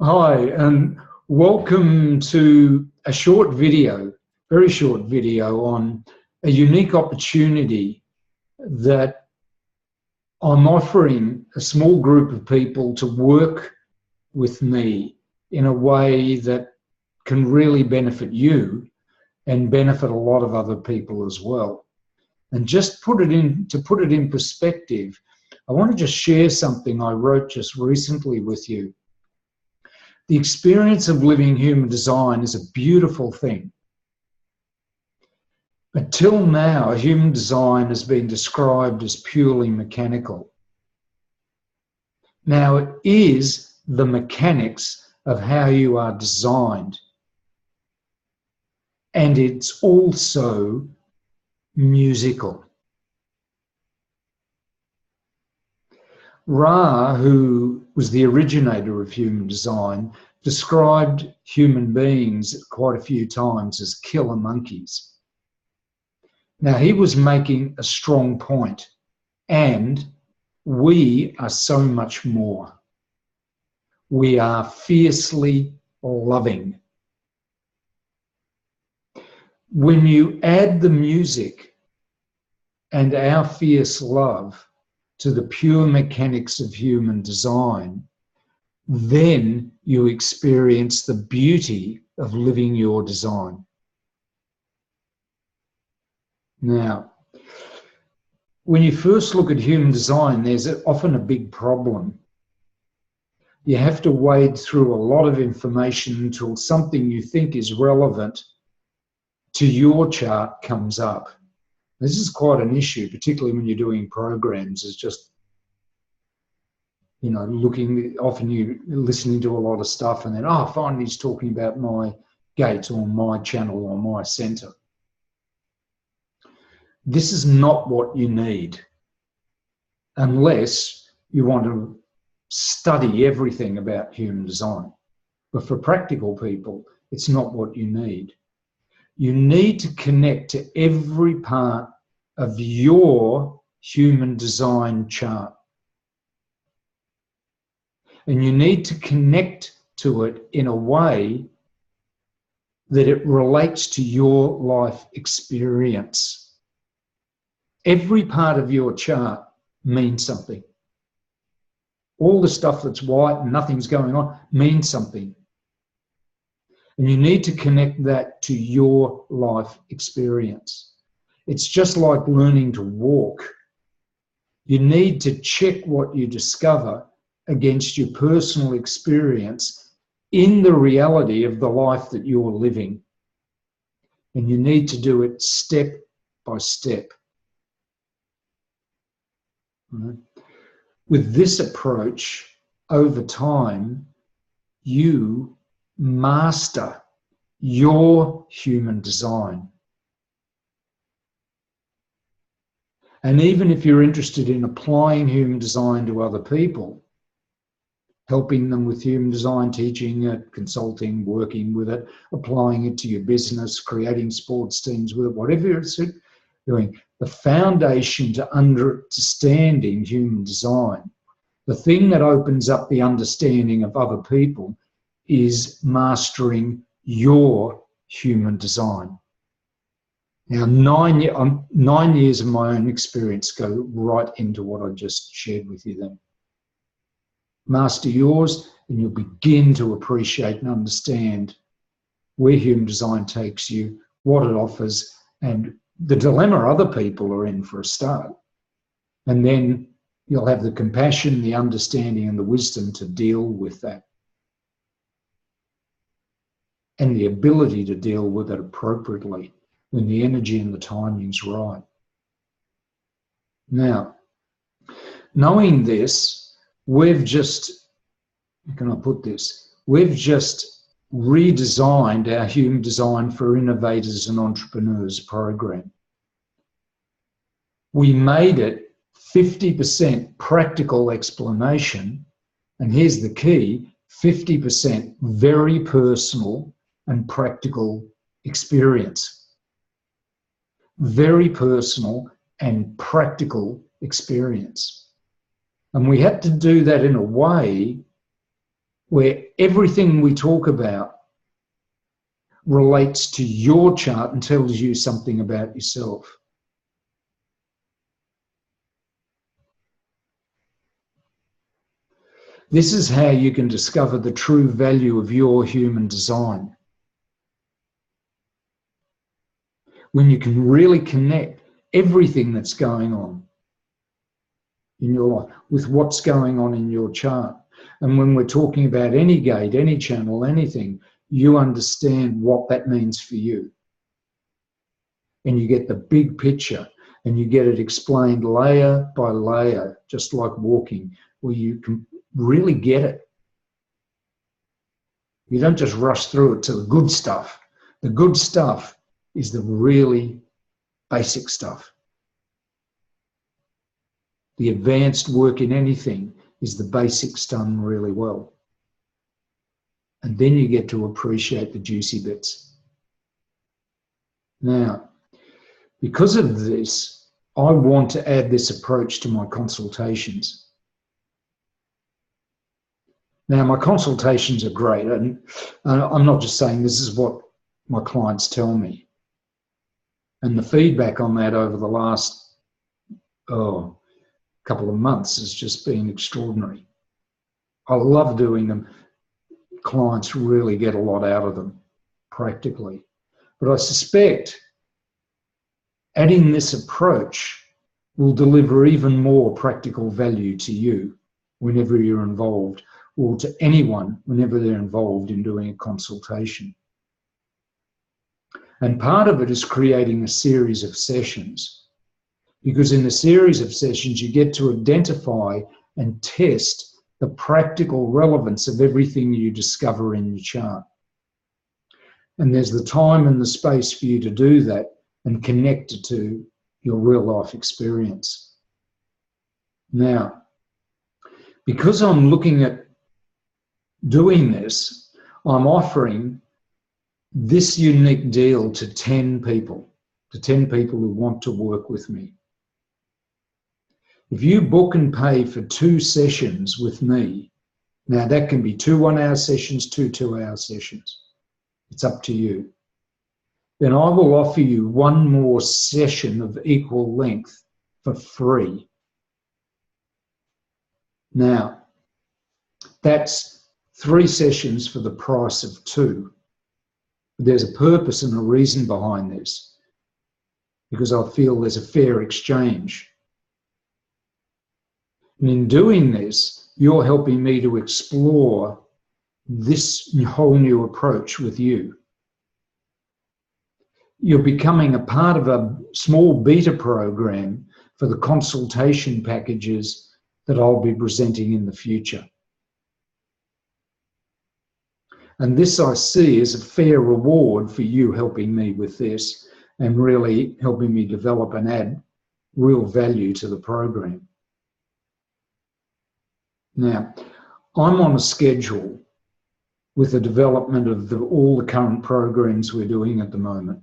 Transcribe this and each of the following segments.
Hi, and welcome to a short video, very short video on a unique opportunity that I'm offering a small group of people to work with me in a way that can really benefit you and benefit a lot of other people as well. And just to put it in perspective, I want to just share something I wrote just recently with you. The experience of living human design is a beautiful thing. Until now, human design has been described as purely mechanical. Now, it is the mechanics of how you are designed. And it's also musical. Ra, who was the originator of human design, described human beings quite a few times as killer monkeys. Now, he was making a strong point, and we are so much more. We are fiercely loving. When you add the music and our fierce love to the pure mechanics of human design, then you experience the beauty of living your design. Now, when you first look at human design, there's often a big problem. You have to wade through a lot of information until something you think is relevant to your chart comes up. This is quite an issue, particularly when you're doing programs. It's just, often you listening to a lot of stuff and then, finally he's talking about my gate or my channel or my center. This is not what you need unless you want to study everything about human design. But for practical people, it's not what you need. You need to connect to every part of your human design chart. And you need to connect to it in a way that it relates to your life experience. Every part of your chart means something. All the stuff that's white and nothing's going on means something. And you need to connect that to your life experience. It's just like learning to walk. You need to check what you discover against your personal experience in the reality of the life that you're living. And you need to do it step by step. Right? With this approach, over time, you master your human design. And even if you're interested in applying human design to other people, helping them with human design, teaching it, consulting, working with it, applying it to your business, creating sports teams with it, whatever it's doing, the foundation to understanding human design, the thing that opens up the understanding of other people is mastering your human design. Now, 9 years of my own experience go right into what I just shared with you then. Master yours, and you'll begin to appreciate and understand where human design takes you, what it offers, and the dilemma other people are in for a start. And then you'll have the compassion, the understanding, and the wisdom to deal with that. And the ability to deal with it appropriately when the energy and the timing's right. Now, knowing this, we've just, how can I put this? We've just redesigned our Human Design for Innovators and Entrepreneurs program. We made it 50% practical explanation, and here's the key, 50% very personal and practical experience. Very personal and practical experience. And we had to do that in a way where everything we talk about relates to your chart and tells you something about yourself. This is how you can discover the true value of your human design. When you can really connect everything that's going on in your life with what's going on in your chart. And when we're talking about any gate, any channel, anything, you understand what that means for you. And you get the big picture and you get it explained layer by layer, just like walking, where you can really get it. You don't just rush through it to the good stuff. The good stuff is the really basic stuff. The advanced work in anything is the basics done really well. And then you get to appreciate the juicy bits. Now, because of this, I want to add this approach to my consultations. Now, my consultations are great, and I'm not just saying this is what my clients tell me. And the feedback on that over the last couple of months has just been extraordinary. I love doing them. Clients really get a lot out of them, practically. But I suspect adding this approach will deliver even more practical value to you whenever you're involved, or to anyone whenever they're involved in doing a consultation. And part of it is creating a series of sessions, because in a series of sessions, you get to identify and test the practical relevance of everything you discover in your chart. And there's the time and the space for you to do that and connect it to your real life experience. Now, because I'm looking at doing this, I'm offering this unique deal to 10 people who want to work with me. If you book and pay for 2 sessions with me, now that can be 2 one-hour sessions, 2 two-hour sessions. It's up to you. Then I will offer you 1 more session of equal length for free. Now, that's 3 sessions for the price of 2. There's a purpose and a reason behind this, because I feel there's a fair exchange. And in doing this, you're helping me to explore this whole new approach with you. You're becoming a part of a small beta program for the consultation packages that I'll be presenting in the future. And this I see as a fair reward for you helping me with this and really helping me develop and add real value to the program. Now, I'm on a schedule with the development of all the current programs we're doing at the moment.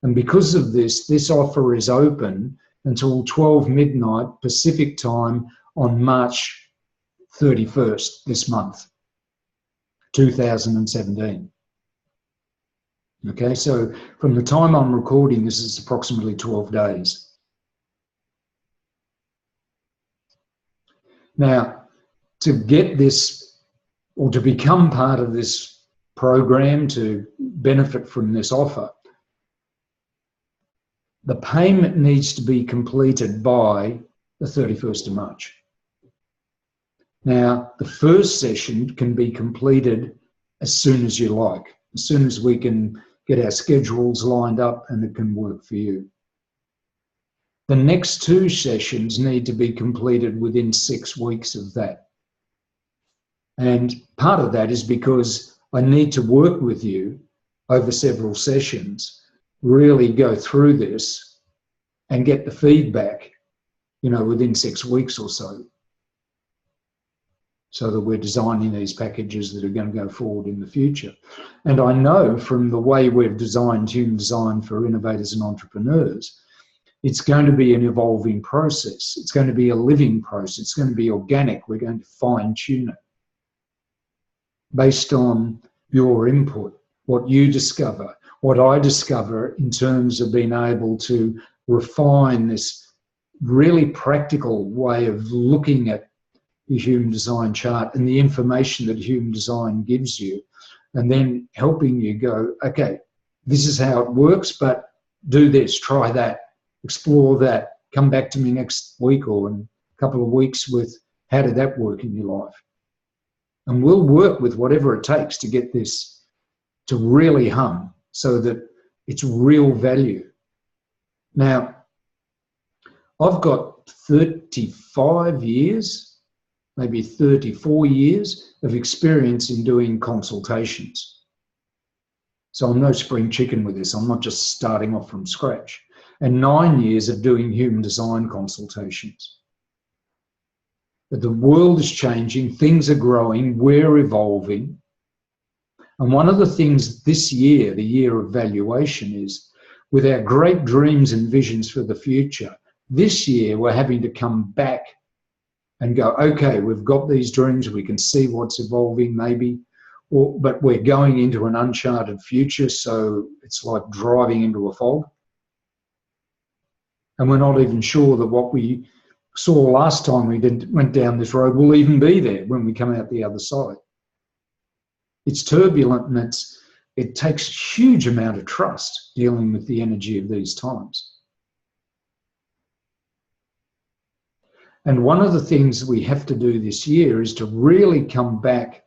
And because of this, this offer is open until 12 midnight Pacific time on March 31st this month, 2017. Okay, so from the time I'm recording this is approximately 12 days. Now, to get this, or to become part of this program, to benefit from this offer, the payment needs to be completed by the 31st of March. Now, the first session can be completed as soon as you like, as soon as we can get our schedules lined up and it can work for you. The next 2 sessions need to be completed within 6 weeks of that. And part of that is because I need to work with you over several sessions, really go through this and get the feedback, within 6 weeks or so that we're designing these packages that are going to go forward in the future. And I know from the way we've designed human design for innovators and entrepreneurs, it's going to be an evolving process. It's going to be a living process. It's going to be organic. We're going to fine tune it. based on your input, what you discover, what I discover in terms of being able to refine this really practical way of looking at the human design chart and the information that human design gives you, and then helping you go, okay, this is how it works, but do this, try that, explore that, come back to me next week or in a couple of weeks with how did that work in your life? And we'll work with whatever it takes to get this to really hum so that it's real value. Now, I've got 35 years, maybe 34 years of experience in doing consultations. So I'm no spring chicken with this. I'm not just starting off from scratch. And 9 years of doing human design consultations. But the world is changing, things are growing, we're evolving. And one of the things this year, the year of valuation, is with our great dreams and visions for the future, this year we're having to come back and go, okay, we've got these dreams, we can see what's evolving maybe, but we're going into an uncharted future, so it's like driving into a fog. And we're not even sure that what we saw last time we went down this road will even be there when we come out the other side. It's turbulent and it takes a huge amount of trust dealing with the energy of these times. And one of the things we have to do this year is to really come back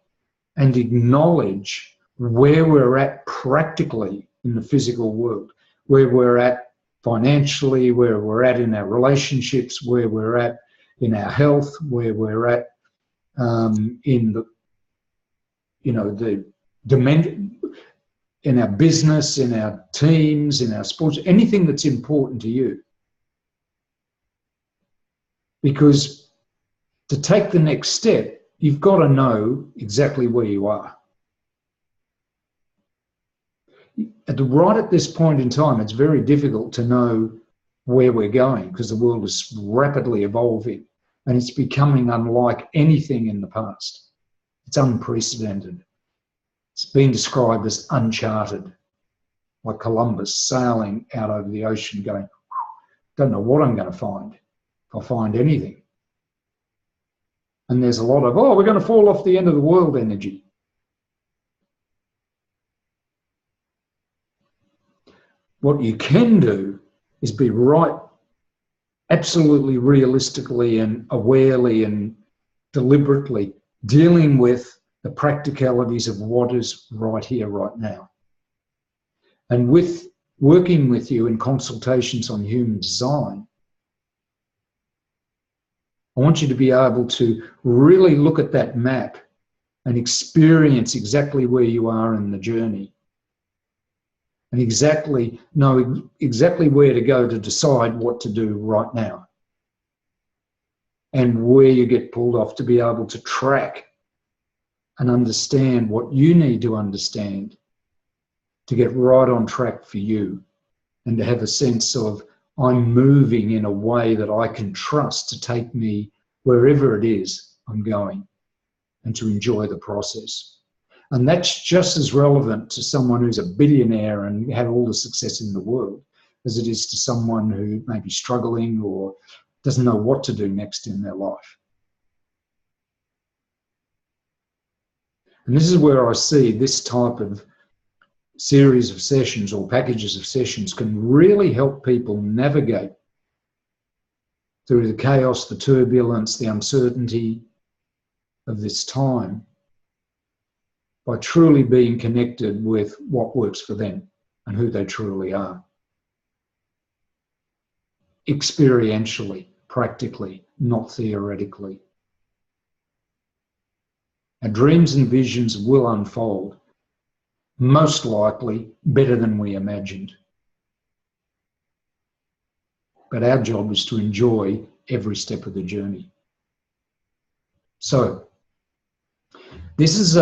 and acknowledge where we're at practically in the physical world, where we're at financially, where we're at in our relationships, where we're at in our health, where we're at in the, the dimension, in our business, in our teams, in our sports, anything that's important to you. Because to take the next step, you've got to know exactly where you are. Right at this point in time, it's very difficult to know where we're going because the world is rapidly evolving and it's becoming unlike anything in the past. It's unprecedented. It's been described as uncharted, like Columbus sailing out over the ocean going, don't know what I'm going to find, if I'll find anything. And there's a lot of, we're going to fall off the end of the world energy. What you can do is be right, absolutely realistically and awarely and deliberately dealing with the practicalities of what is right here, right now. And with working with you in consultations on human design, I want you to be able to really look at that map and experience exactly where you are in the journey. And know exactly where to go to decide what to do right now. And where you get pulled off to be able to track and understand what you need to understand to get right on track for you and to have a sense of I'm moving in a way that I can trust to take me wherever it is I'm going and to enjoy the process. And that's just as relevant to someone who's a billionaire and had all the success in the world as it is to someone who may be struggling or doesn't know what to do next in their life. And this is where I see this type of series of sessions or packages of sessions can really help people navigate through the chaos, the turbulence, the uncertainty of this time by truly being connected with what works for them and who they truly are. Experientially, practically, not theoretically. Our dreams and visions will unfold, most likely better than we imagined. But our job is to enjoy every step of the journey. So, this is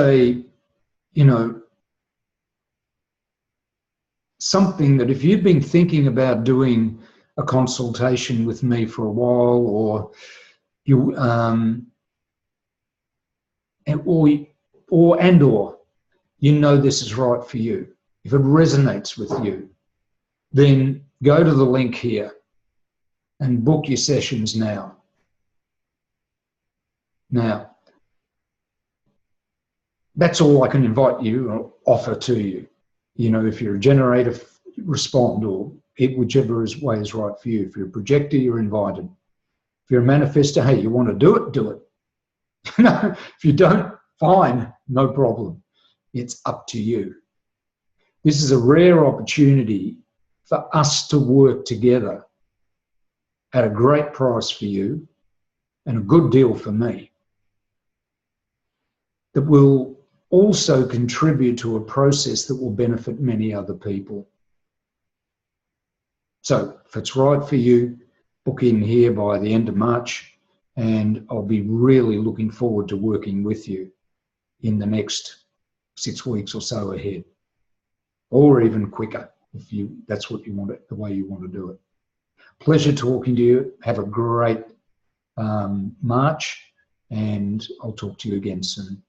something that if you've been thinking about doing a consultation with me for a while, or or you know this is right for you, if it resonates with you, then go to the link here and book your sessions now. Now, that's all I can invite you or offer to you. You know, if you're a generator, respond, or whichever way is right for you. If you're a projector, you're invited. If you're a manifestor, hey, you want to do it, do it. If you don't, fine, no problem. It's up to you. This is a rare opportunity for us to work together at a great price for you and a good deal for me, that will also contribute to a process that will benefit many other people. So if it's right for you, book in here by the end of March, and I'll be really looking forward to working with you in the next 6 weeks or so ahead, or even quicker if that's what you want, the way you want to do it. Pleasure talking to you. Have a great March, and I'll talk to you again soon.